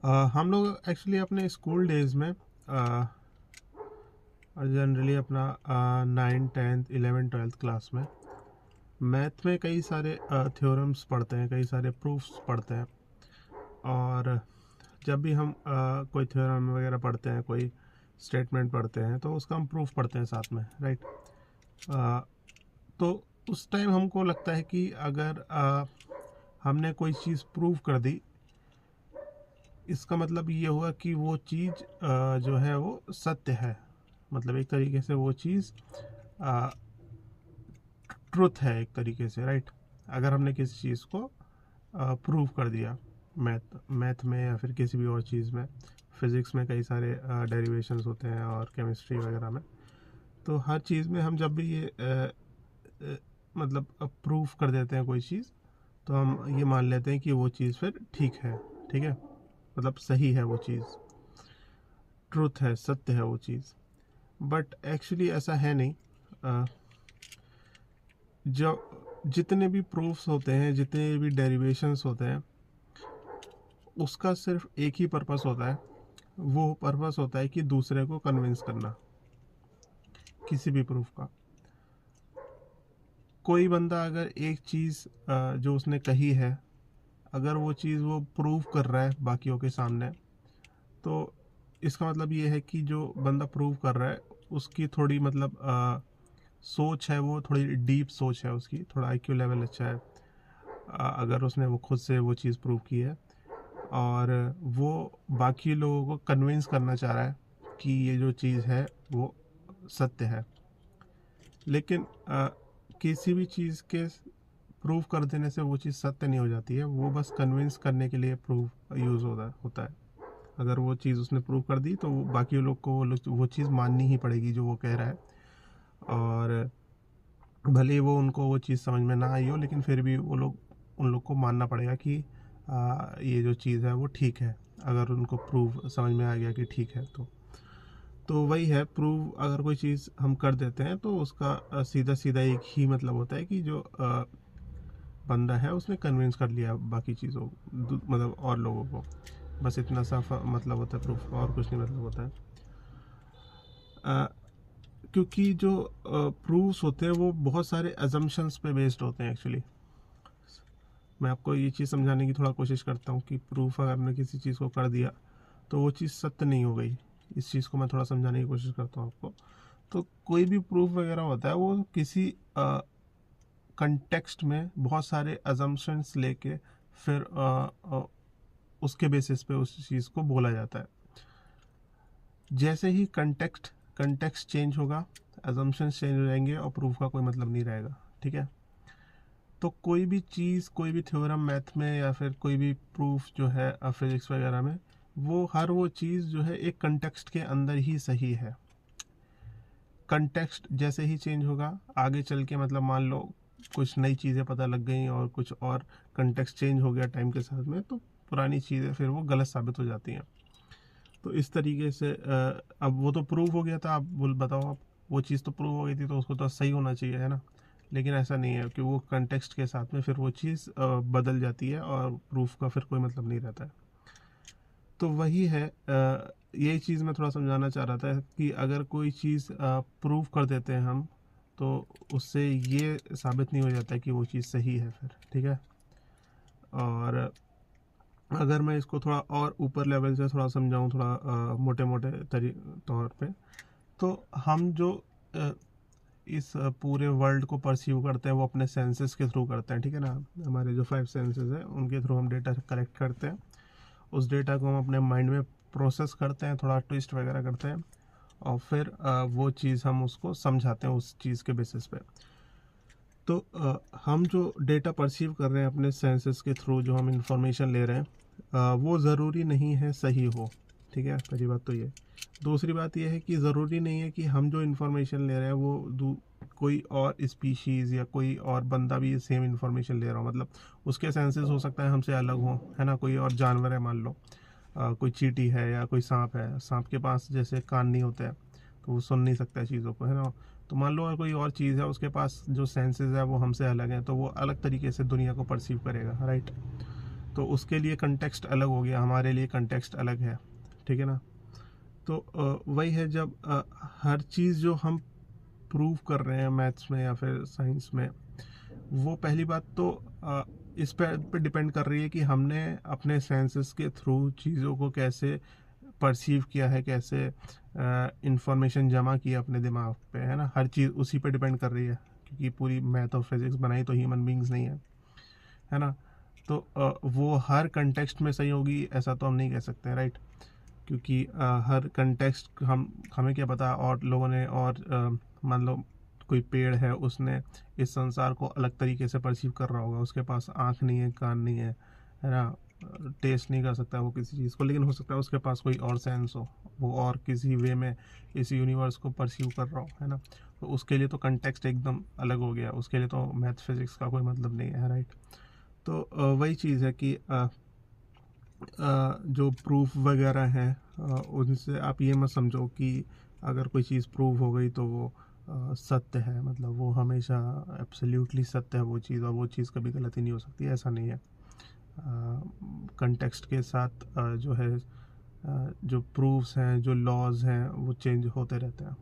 हम लोग एक्चुअली अपने स्कूल डेज़ में जनरली अपना 9th 10th 11th 12th class में मैथ में कई सारे थ्योरम्स पढ़ते हैं, कई सारे प्रूफ्स पढ़ते हैं। और जब भी हम कोई थ्योरम वगैरह पढ़ते हैं, कोई स्टेटमेंट पढ़ते हैं, तो उसका हम प्रूफ पढ़ते हैं साथ में, राइट। तो उस टाइम हमको लगता है कि अगर हमने कोई चीज़ प्रूव कर दी, इसका मतलब ये हुआ कि वो चीज़ जो है वो सत्य है। मतलब एक तरीके से वो चीज़ ट्रुथ है, एक तरीके से, राइट। अगर हमने किसी चीज़ को प्रूव कर दिया, मैथ में या फिर किसी भी और चीज़ में, फिज़िक्स में कई सारे डेरिवेशंस होते हैं और केमिस्ट्री वगैरह में। तो हर चीज़ में हम जब भी ये मतलब प्रूफ कर देते हैं कोई चीज़, तो हम ये मान लेते हैं कि वो चीज़ फिर ठीक है, ठीक है, मतलब सही है, वो चीज़ ट्रुथ है, सत्य है वो चीज़। बट एक्चुअली ऐसा है नहीं। जो जितने भी प्रूफ्स होते हैं, जितने भी डेरिवेशंस होते हैं, उसका सिर्फ एक ही पर्पस होता है। वो पर्पस होता है कि दूसरे को कन्विंस करना, किसी भी प्रूफ का। कोई बंदा अगर एक चीज़ जो उसने कही है, अगर वो चीज़ वो प्रूव कर रहा है बाकियों के सामने, तो इसका मतलब ये है कि जो बंदा प्रूव कर रहा है उसकी थोड़ी मतलब सोच है, वो थोड़ी डीप सोच है, उसकी थोड़ा आईक्यू लेवल अच्छा है। अगर उसने वो खुद से वो चीज़ प्रूव की है और वो बाकी लोगों को कन्विंस करना चाह रहा है कि ये जो चीज़ है वो सत्य है। लेकिन किसी भी चीज़ के प्रूव कर देने से वो चीज़ सत्य नहीं हो जाती है, वो बस कन्विंस करने के लिए प्रूव यूज़ होता है। अगर वो चीज़ उसने प्रूव कर दी तो बाकी लोग को वो चीज़ माननी ही पड़ेगी जो वो कह रहा है। और भले ही वो उनको वो चीज़ समझ में ना आई हो, लेकिन फिर भी उन लोग को मानना पड़ेगा कि ये जो चीज़ है वो ठीक है, अगर उनको प्रूव समझ में आ गया कि ठीक है। तो वही है, प्रूव अगर कोई चीज़ हम कर देते हैं तो उसका सीधा सीधा एक ही मतलब होता है कि जो बंदा है उसने कन्विंस कर लिया बाकी चीज़ों, मतलब और लोगों को। बस इतना सा मतलब होता है प्रूफ, और कुछ नहीं मतलब होता है। क्योंकि जो प्रूफ्स होते हैं वो बहुत सारे अजम्पशंस पे बेस्ड होते हैं एक्चुअली। मैं आपको ये चीज़ समझाने की थोड़ा कोशिश करता हूँ कि प्रूफ अगर हमने किसी चीज़ को कर दिया तो वो चीज़ सत्य नहीं हो गई। इस चीज़ को मैं थोड़ा समझाने की कोशिश करता हूँ आपको। तो कोई भी प्रूफ वगैरह होता है वो किसी कंटेक्स्ट में बहुत सारे अजम्पशंस लेके फिर उसके बेसिस पे उस चीज़ को बोला जाता है। जैसे ही कंटेक्स्ट चेंज होगा, अजम्पशंस चेंज हो जाएंगे और प्रूफ का कोई मतलब नहीं रहेगा, ठीक है। तो कोई भी चीज़, कोई भी थ्योरम मैथ में या फिर कोई भी प्रूफ जो है फिजिक्स वगैरह में, वो चीज़ जो है एक कंटेक्स्ट के अंदर ही सही है। कंटेक्स्ट जैसे ही चेंज होगा आगे चल के, मतलब मान लो कुछ नई चीज़ें पता लग गई और कुछ और कंटेक्स्ट चेंज हो गया टाइम के साथ में, तो पुरानी चीज़ें फिर वो गलत साबित हो जाती हैं। तो इस तरीके से अब वो तो प्रूव हो गया था, आप बताओ, आप वो चीज़ तो प्रूव हो गई थी तो उसको तो सही होना चाहिए, है ना। लेकिन ऐसा नहीं है कि वो कंटेक्स्ट के साथ में फिर वो चीज़ बदल जाती है और प्रूफ का फिर कोई मतलब नहीं रहता है। तो वही है, यही चीज़ मैं थोड़ा समझाना चाह रहा था कि अगर कोई चीज़ प्रूव कर देते हैं हम, तो उससे ये साबित नहीं हो जाता है कि वो चीज़ सही है फिर, ठीक है। और अगर मैं इसको थोड़ा और ऊपर लेवल से थोड़ा समझाऊं, थोड़ा मोटे मोटे तौर पे, तो हम जो इस पूरे वर्ल्ड को परसीव करते हैं वो अपने सेंसेस के थ्रू करते हैं, ठीक है ना। हमारे जो 5 सेंसेस हैं उनके थ्रू हम डेटा कलेक्ट करते हैं। उस डेटा को हम अपने माइंड में प्रोसेस करते हैं, थोड़ा ट्विस्ट वगैरह करते हैं, और फिर वो चीज़ हम उसको समझाते हैं उस चीज़ के बेसिस पे। तो हम जो डेटा परसीव कर रहे हैं अपने सेंसेस के थ्रू, जो हम इंफॉर्मेशन ले रहे हैं, वो ज़रूरी नहीं है सही हो, ठीक है। पहली बात तो ये। दूसरी बात ये है कि ज़रूरी नहीं है कि हम जो इन्फॉर्मेशन ले रहे हैं वो कोई और स्पीशीज़ या कोई और बंदा भी सेम इन्फॉर्मेशन ले रहा हो। मतलब उसके सेंसेस हो सकता है हमसे अलग हो, है ना। कोई और जानवर है, मान लो कोई चींटी है या कोई सांप है, सांप के पास जैसे कान नहीं होते हैं तो वो सुन नहीं सकता है चीज़ों को, है ना। तो मान लो अगर कोई और चीज़ है, उसके पास जो सेंसेस है वो हमसे अलग हैं, तो वो अलग तरीके से दुनिया को परसीव करेगा, राइट। तो उसके लिए कंटेक्स्ट अलग हो गया, हमारे लिए कंटेक्स्ट अलग है, ठीक है ना। तो वही है, जब हर चीज़ जो हम प्रूव कर रहे हैं मैथ्स में या फिर साइंस में, वो पहली बात तो इस पे डिपेंड कर रही है कि हमने अपने सेंसेस के थ्रू चीज़ों को कैसे परसीव किया है, कैसे इंफॉर्मेशन जमा किया अपने दिमाग पे, है ना। हर चीज़ उसी पे डिपेंड कर रही है, क्योंकि पूरी मैथ और फिजिक्स बनाई तो ह्यूमन बींग्स नहीं है ना। तो वो हर कंटेक्स्ट में सही होगी ऐसा तो हम नहीं कह सकते, राइट। क्योंकि हर कंटेक्स्ट हमें क्या पता, और लोगों ने, और मान लो कोई पेड़ है, उसने इस संसार को अलग तरीके से परसीव कर रहा होगा, उसके पास आँख नहीं है, कान नहीं है ना, टेस्ट नहीं कर सकता वो किसी चीज़ को, लेकिन हो सकता है उसके पास कोई और सेंस हो, वो और किसी वे में इस यूनिवर्स को परसीव कर रहा हो, है ना। तो उसके लिए तो कंटेक्स्ट एकदम अलग हो गया, उसके लिए तो मैथ फिजिक्स का कोई मतलब नहीं है, राइट। तो वही चीज़ है कि जो प्रूफ वगैरह हैं, उनसे आप ये मत समझो कि अगर कोई चीज़ प्रूव हो गई तो वो सत्य है, मतलब वो हमेशा एब्सोल्युटली सत्य है वो चीज़, और वो चीज़ कभी गलत ही नहीं हो सकती, ऐसा नहीं है। कंटेक्स्ट के साथ जो है, जो प्रूफ्स हैं, जो लॉज हैं, वो चेंज होते रहते हैं।